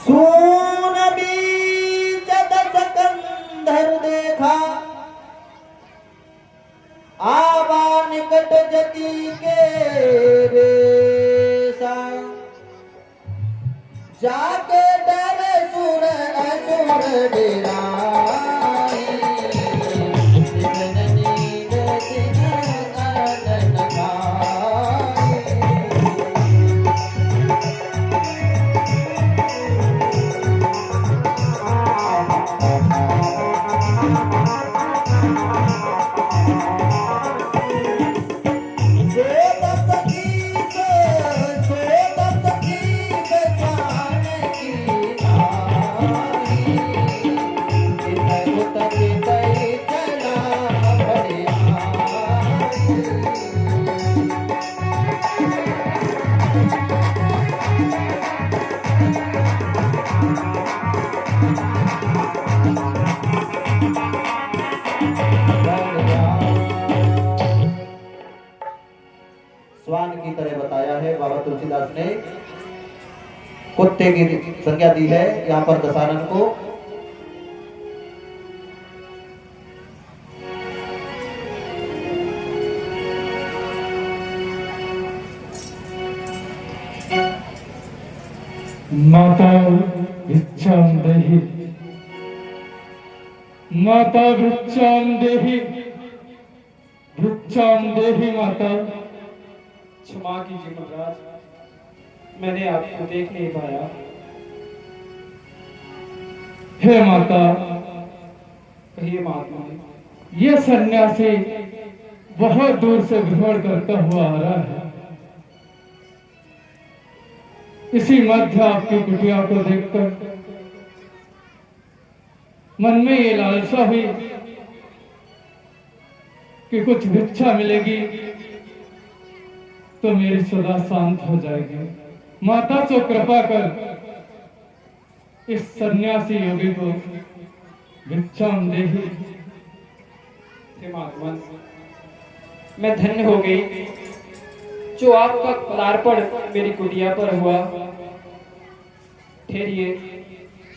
सून बीच दस कंधर देखा, आवा निकट जति के रेसा, जाके डरे सुर असुर डेराई, दिन नींद दिन अनन खाई। स्वान की तरह बताया है बाबा तुलसीदास ने। कुत्ते की संज्ञा दी है यहाँ पर दशानन को। माता भिक्षां देहि, माता भिक्षां देहि, भिक्षां देहि माता। क्षमा कीजिए महाराज, मैंने आपको देख नहीं पाया। हे माता, कहिए महात्मा। ये सन्यासी बहुत दूर से भ्रमण करता हुआ आ रहा है। इसी मध्य आपकी कुटिया को देखकर मन में ये लालसा हुई कि कुछ भिक्षा मिलेगी तो मेरी सदा शांत हो जाएगी। माता तो कृपा कर इस सन्यासी योगी को भिक्षां देहि। हे महात्मा, मैं धन्य हो गई जो आपका पदार्पण मेरी कुटिया पर हुआ। ठहरिए,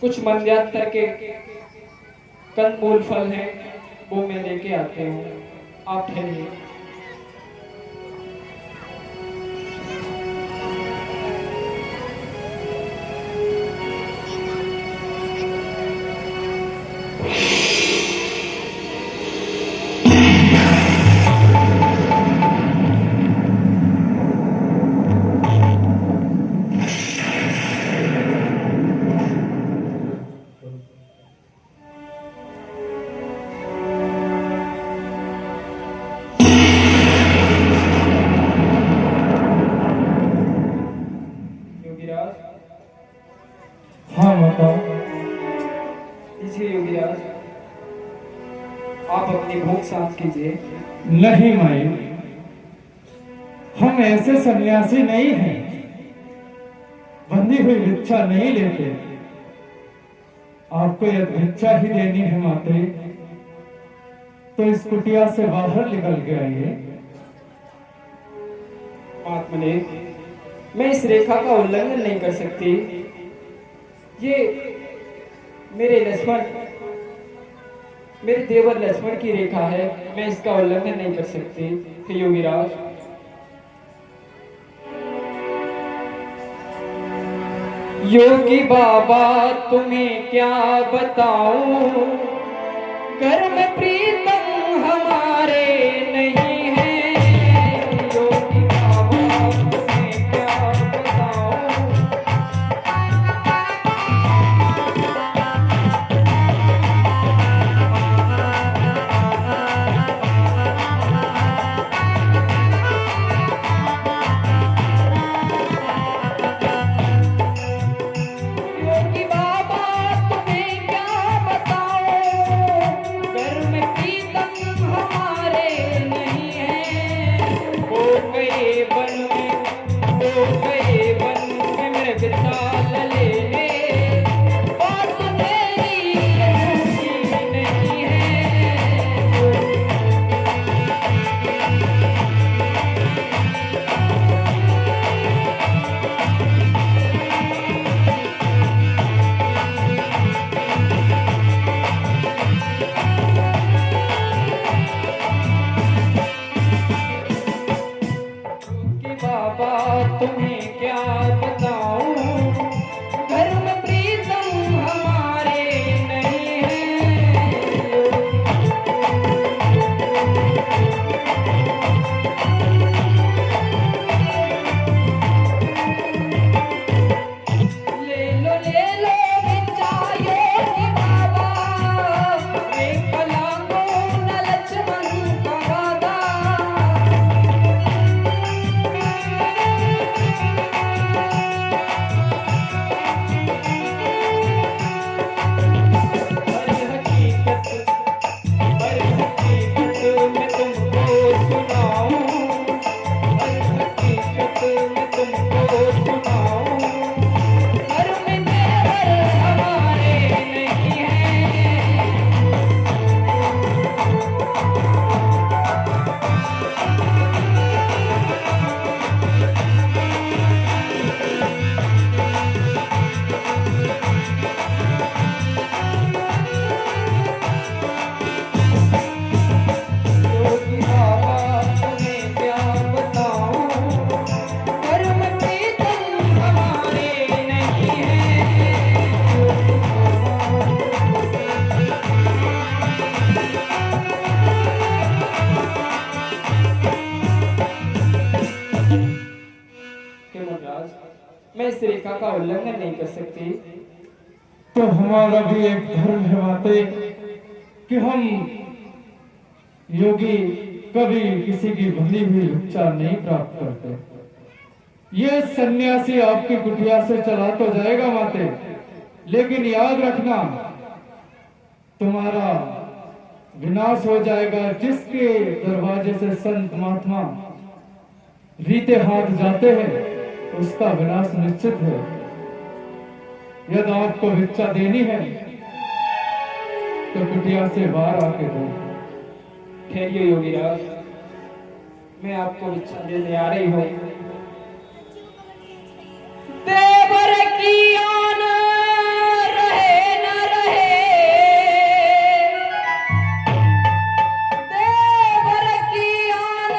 कुछ मंद्यातर के कंदमूल फल हैं, वो मैं लेके आते हूँ, आप ठहरिए। हाँ माता। लीजिए योगीराज, आप अपनी भूख शांत कीजिए। नहीं माई, हम ऐसे सन्यासी नहीं हैं, बंधी हुई भिक्षा नहीं लेते। आपको यह भिक्षा ही देनी है माते, तो इस कुटिया से बाहर निकल के आइए। महात्मा ने, मैं इस रेखा का उल्लंघन नहीं कर सकती। ये मेरे लक्ष्मण, मेरे देवर लक्ष्मण की रेखा है, मैं इसका उल्लंघन नहीं कर सकती। हे योगीराज, योगी बाबा तुम्हें क्या बताऊं, कर्म प्रीतम हमारे नहीं है। योगी बाबा तुम्हें क्या बताऊं, योगी बाबा तुम्हें क्या बताऊं, कर्म प्रीतम हमारे नहीं तुम्हें क्या बताऊं, घर में प्रीतम हमारे नहीं है। ले लो बिचारियों की बाबा, एक कलांगो न लक्ष्मण का वादा। पर हकीकत मैं तुमको सुनाऊं, पर हकीकत मैं तुमको सुनाऊं, घर में तेवर हमारे नहीं है। योगी बाबा तुम्हें क्या बताऊं, घर में प्रीतम हमारे नहीं है। कि मुमताज, मैं इस रेखा का उल्लंघन नहीं कर सकती। तो हमारा भी एक धर्म है माते कि हम योगी कभी किसी की भली हुई उपचार नहीं प्राप्त करते। ये सन्यासी आपकी कुटिया से चला तो जाएगा माते, लेकिन याद रखना तुम्हारा विनाश हो जाएगा। जिसके दरवाजे से संत महात्मा रीते हाथ जाते हैं उसका विनाश निश्चित है। यदि आपको भिक्षा देनी है तो कुटिया से बाहर आके दो। ठहरिए योगीराज, मैं आपको भिक्षा देने आ रही हूँ। देवर की आन रहे न रहे, देवर की आन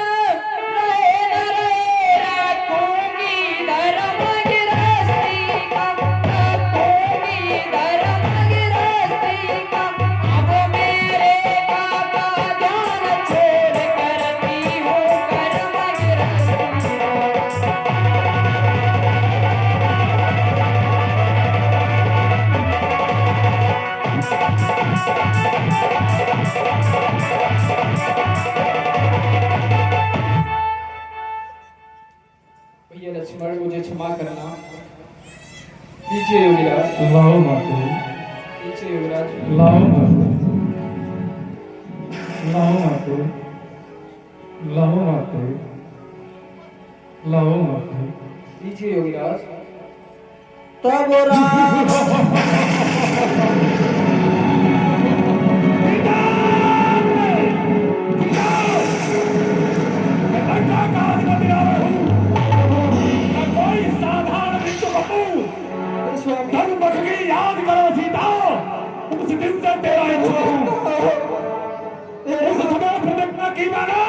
रहे न रहे, रखूंगी धर्म गृहस्थी का, रखूंगी धर्म गृहस्थी का। अब मेरे काका जान छोड़ करती हूँ कर्म गृहस्थी का। भैया लक्ष्मण, मुझे क्षमा करना। लीजिए योगीराज, लाओ माते, लीजिए योगीराज। लाओ माते, लाओ माते, लाओ माते, लाओ माते। लीजिए योगीराज। तब राम याद करो सीता, उस दिन से तेरा इच्छा हूं। उस समय प्रतिज्ञा की मैंने,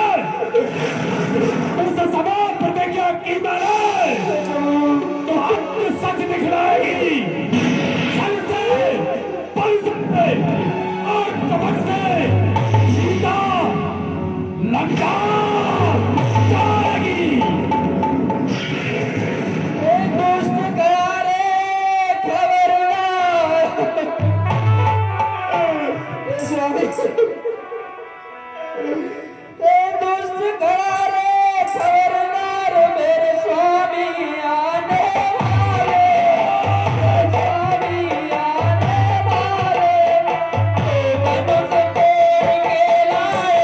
उस समय प्रतिज्ञा की मैंने, तो आज सच दिखलाएगी। छल से, पल से और कपट से सीता लंका जाएगी। दुष्ट करारे खबरदार, स्वामी दुष्ट करारे खबरदार, मेरे स्वामी आने वाले, स्वामी आने वाले। मनुष्य तोड़ के लाए,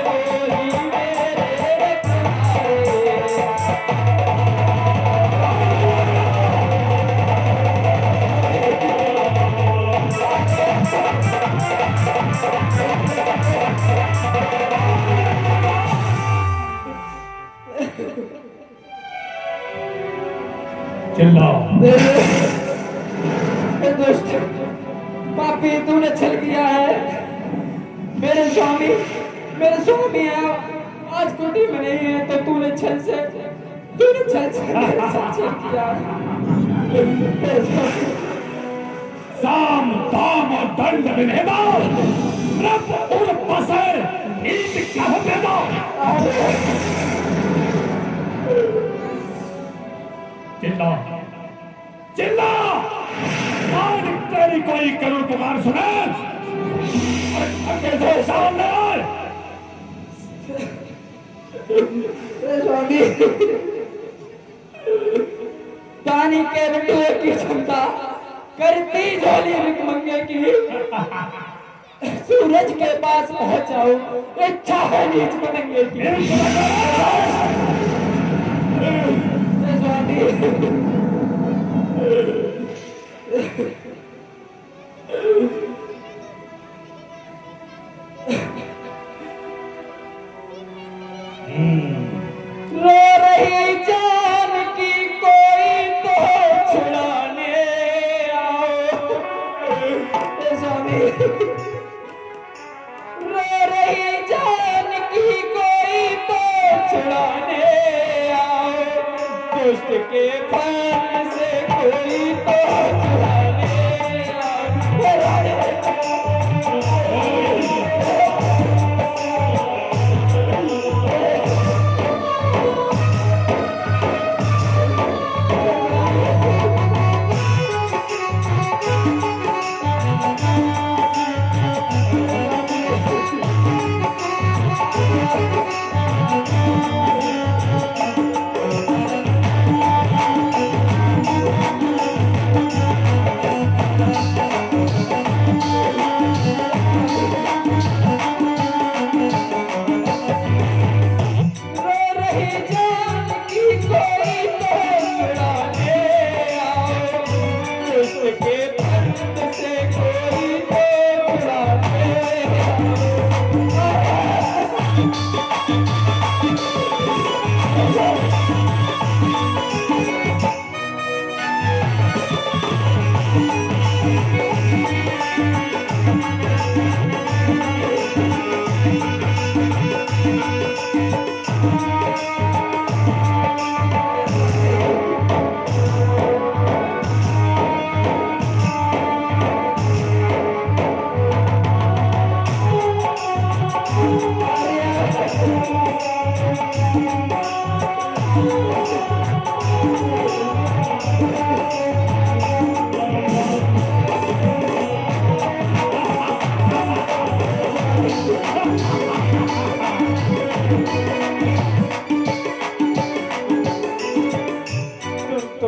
वही मेरे रखवाले। चिल्लाओ। दुष्ट पापी, तूने छल किया है। मेरे स्वामी आज कुटी में नहीं है, तो तूने छल से तूने चल किया। साम दाम और दंड विभेदा रब उर बसर ईद कह भेदा। चिल्ला चिल्ला आज तेरी कोई करुण पुकार सुने आगे से सामने आए। स्वामी दानी के बेटे की क्षमता करती झोली भिखमंगे की। सूरज के पास पहुंचाओ इच्छा है नीच पतंगे की। स्वामी रो रही जान की कोई तो छुड़ाने आओ। स्वामी रो रही जान की कोई तो छुड़ाने आओ। दुष्ट के फल से कोई तो छुड़ाने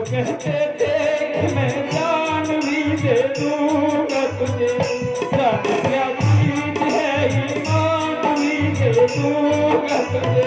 कहते थे कि मैं जान भी दे दूंगा तुझे। जान क्या चीज है ईमान भी दे दूंगा तुझे।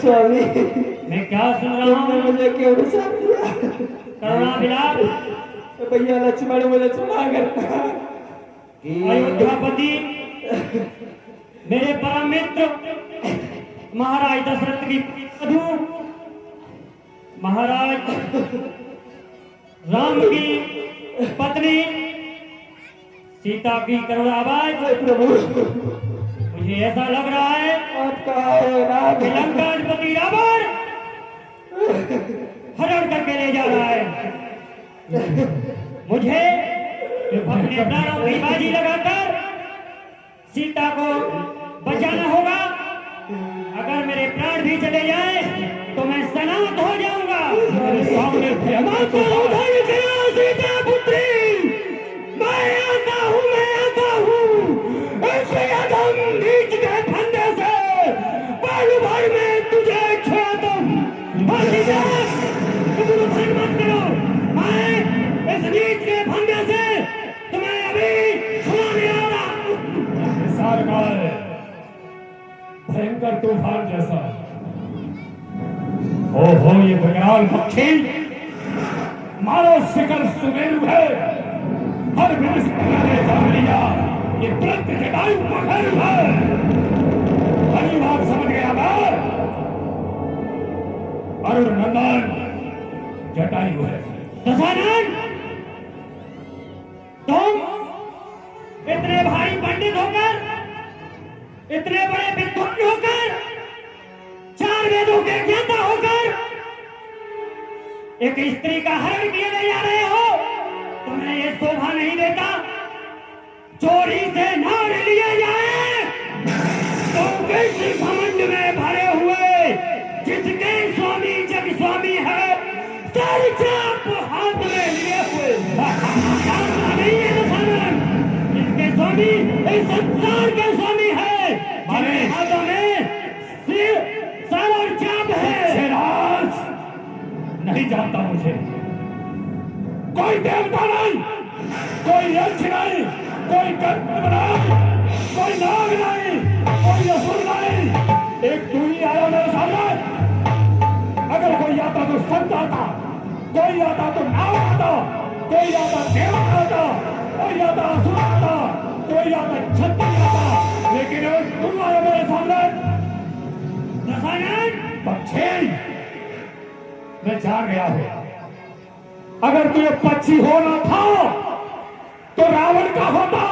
स्वामी, मैं क्या सुन रहा तुमने हूँ? मुझे क्यों बचा दिया? करुणा विलाप। भैया लक्ष्मण मुझे क्षमा करना। अयोध्यापति, मेरे परम मित्र महाराज दशरथ की वधू, महाराज राम की पत्नी सीता की करुण आवाज। प्रभु, मुझे ऐसा लग रहा है आप कहाँ हो नाथ? कि लंकाधिपति रावण हरण करके ले जा रहा है। मुझे अपने प्राणों की बाजी लगाकर सीता को बचाना होगा। अगर मेरे प्राण भी चले जाए तो मैं सनात हो जाऊंगा। मेरे सामने भयानक सीता पुत्री, मैं आता हूँ, मैं आता हूँ। ऐसे अधम नीच के फंदे से पल भर में तुझे छोड़ा दूं। और सीता, तुम भंग मत करो। मैं इस नीच के फंदे से तुम्हें अभी छुड़ाने आ रहा हूँ। विशाल काल, भयंकर तूफान जैसा। ओहो, ये विकराल पक्षी मारो शिखर सुमेरु है। हर विनिष्ठा ने जान लिया ये तुरंत जटायु पखर है। बड़ी बात समझ गया मैं। अरुण नंदन जटायु है। दशानन, तुम इतने भारी पंडित होकर, इतने बड़े विद्वान होकर, 4 वेदों के ज्ञाता होकर एक स्त्री का हरण किए ले जा रहे हो। तुम्हें ये शोभा नहीं देता? चोरी से नार लिए जाए तो किस घमंड में भरे हुए जिसके स्वामी जग स्वामी है, सर चाप हाथ में लिए हुए नहीं है दशानन। जिसके स्वामी इस संसार के स्वामी है, जिनके हाथों में सर और चाप है। राज नहीं जानता मुझे। कोई देवता नहीं, कोई यक्ष नहीं, कोई गंधर्व नहीं, कोई नाग नहीं, कोई असुर नहीं। एक तू ही आया मेरे सामने। अगर कोई आता तो संत आता, कोई आता तो नाग आता, कोई आता देवता आता, कोई आता असुर आता, कोई आता क्षत्रिय आता, लेकिन तू आया मेरे सामने। दशानन, पक्षी, मैं जान गया हूं। अगर तुझे पक्षी होना था तो रावण का होता,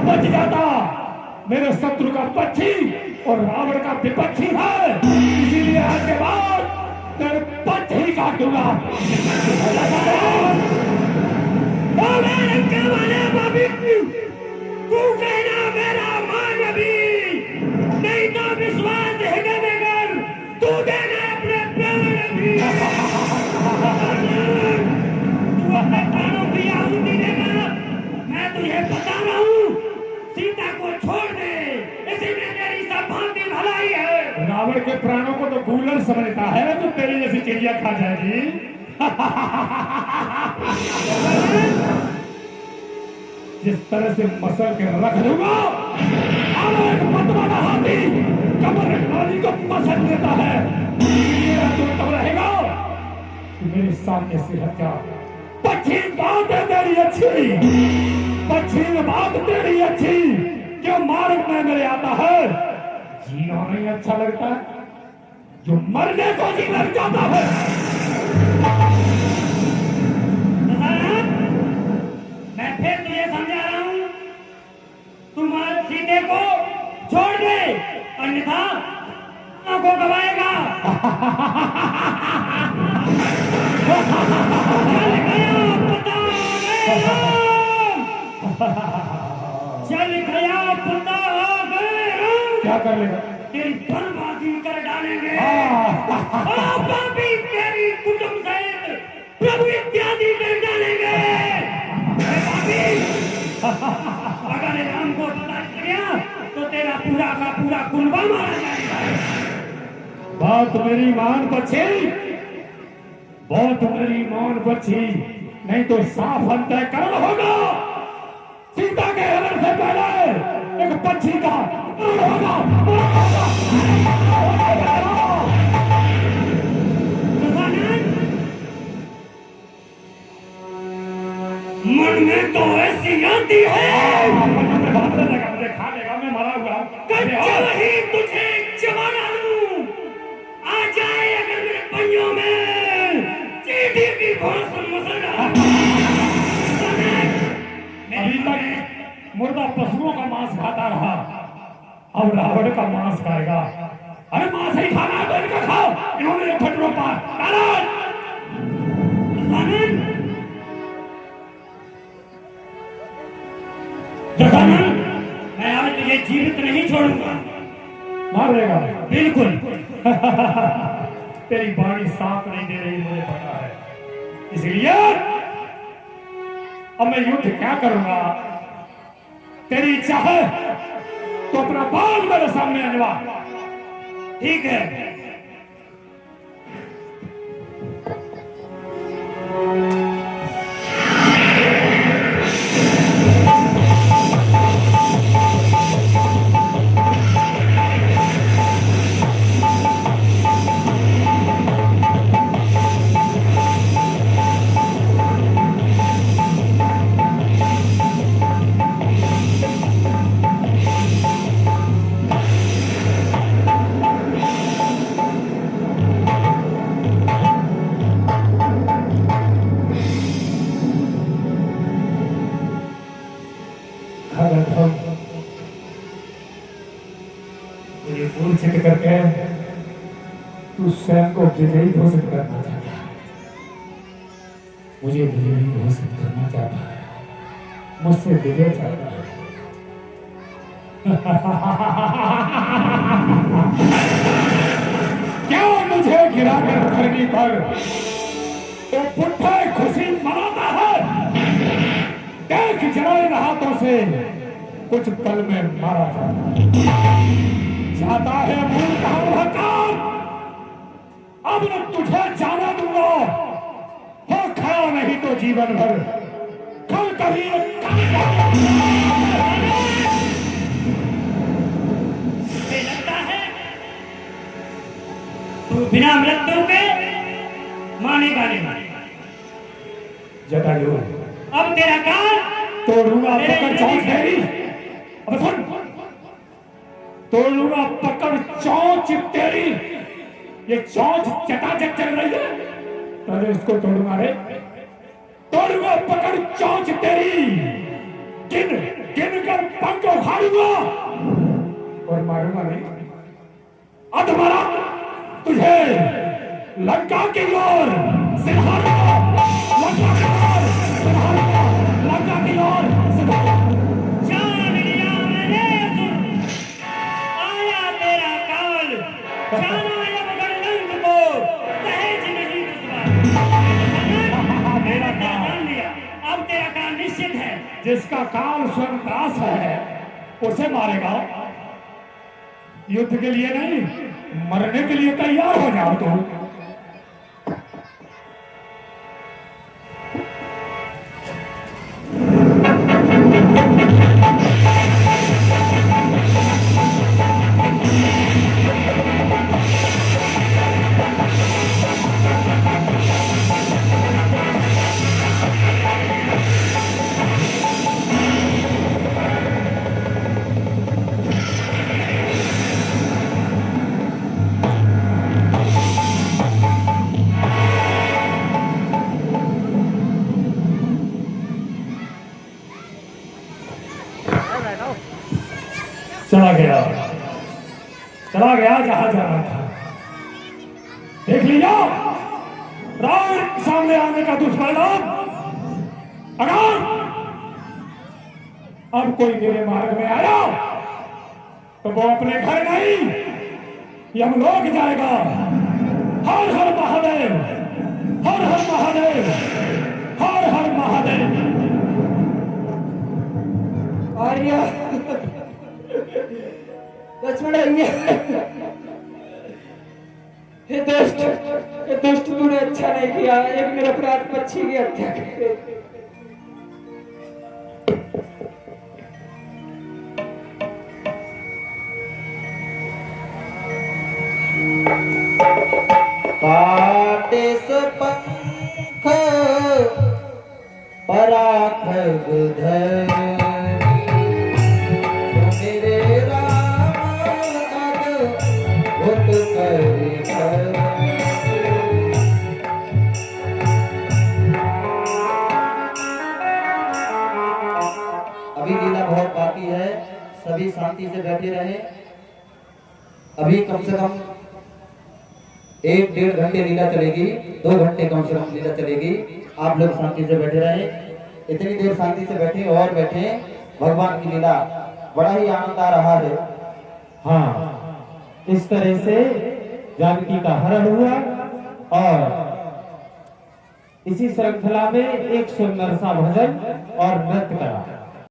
बच जाता। मेरे शत्रु का पक्षी और रावण का विपक्षी है, इसीलिए आज के बाद तेरे पक्षी काटूंगा। तू कहना मेरा मानवी, नहीं तो विश्वास है बेगर तू देना अपने प्राण भी। तू अपने प्राणों की आहुति देगा। मैं तुझे बता रहा हूँ, सीता को छोड़ दे, इसी में तेरी सब भांति भलाई है। रावण के प्राणों को तो गूलर समझता है, तो तेरी जैसी चिड़िया खा जाएगी। जिस तरह से मसल के रख लूंगा, एक मतवाला हाथी कमर नाली को मसल देता है। इसलिए तू तब रहेगा कि मेरे सामने से हट जा। पश्चिम बात है तेरी अच्छी, पश्चिम बात तेरी अच्छी, क्यों मार्ग में मेरे आता है। जीना नहीं अच्छा लगता, जो मरने को जी लग जाता है। मैं फिर तुझे समझा रहा हूँ, तुम सीते को छोड़ दे, अन्यथा को गवाएगा। चल गया पता चल गया पता क्या कर लेगा? तेरी बर्बादी कर डालेंगे। पापी तेरी कुटुंब सहित प्रभु इत्यादि कर डालेंगे। अगर राम को पता चल गया तो तेरा पूरा का पूरा कुनबा मारा जाएगा। बात मेरी मान बच्ची, बहुत मेरी मान बच्ची, नहीं तो साफ अंतःकरण होगा। सीता के हरण से पहले एक पक्षी का होगा। मन में तो ऐसी आती है मुझे खा लेगा, मैं मरा हुआ जब ही तुझे जमाना लूं आ जाए अगर मेरे पहियों में चीटी की घोंस मसला। अभी तक मुर्दा पशुओं का मांस खाता रहा, अब रावण का मांस खाएगा। अरे मांस ही खाना है तो इनका खाओ। इन्होंने एक फट रोका। दशानन, मैं आज तुझे जीवित नहीं छोड़ूंगा। मार देगा? बिल्कुल। तेरी बाणी साथ नहीं दे रही, मुझे पता है। इसलिए अब मैं युद्ध क्या करूंगा? तेरी इच्छा है तो अपना बाल मेरे सामने अजवा। ठीक है। मुझे मूर्छित करके तू स्वयं को विजयी घोषित करना चाहता है। मुझे विजयी घोषित करना चाहता है, मुझसे विजय चाहता है। क्या मुझे गिराकर धरनी पर तो पुट्ठे खुशी मनाता है? देख जलाए हाथों से कुछ पल में मारा जाता है। अब न तुझे जाना दूंगा, हो खड़ा नहीं तो जीवन भर कल कभी लगता है तू बिना मृत्यु के मानेगा नहीं। जटायु, अब तेरा काल तोड़ूंगा पकड़ चौंच तेरी। अब सुन, तोड़ूंगा पकड़ चौंच तेरी। ये चौंच चटाचट चल रही है, पहले इसको तोड़ूंगा रे। तोड़ूंगा पकड़ चौंच तेरी, गिन गिन कर पंख उखाड़ूंगा और मारूंगा नहीं। अधमरा तुझे लंका की ओर सिधारूंगा, लंका की ओर सिधारूंगा, लंका की ओर सिधारूंगा। जान लिया मैंने आया तेरा काल। जाना अब गणदंत को सहज नहीं दुश्मन। मेरा काल जान लिया, अब तेरा काल निश्चित है। जिसका काल स्वयं दास है उसे मारेगा। युद्ध के लिए नहीं, मरने के लिए तैयार हो जाओ तुम। चला गया जहां जाना था। देख लिया रावण सामने आने का दुष्परिणाम। अगर अब कोई मेरे मार्ग में आया तो वो अपने घर नहीं यमलोक जाएगा। हर हर महादेव, हर हर महादेव, हर हर महादेव। आर्या लक्ष्मण हे दुष्ट तूने अच्छा नहीं किया। एक निरपराध पक्षी की हत्या कर। काटे पंख पराखग धनी मेरे राम अद्भुत करि करनी। अभी लीला बहुत बाकी है, सभी शांति से बैठे रहे। अभी कम से कम 1-1.5 घंटे लीला चलेगी, 2 घंटे कम से कम लीला चलेगी। आप लोग शांति से बैठे रहे, इतनी देर शांति से बैठे और बैठे। भगवान की लीला बड़ा ही आनंद आ रहा है। हाँ, इस तरह से जानकी का हरण हुआ और इसी श्रृंखला में एक सुंदर सा भजन और नृत्य करा।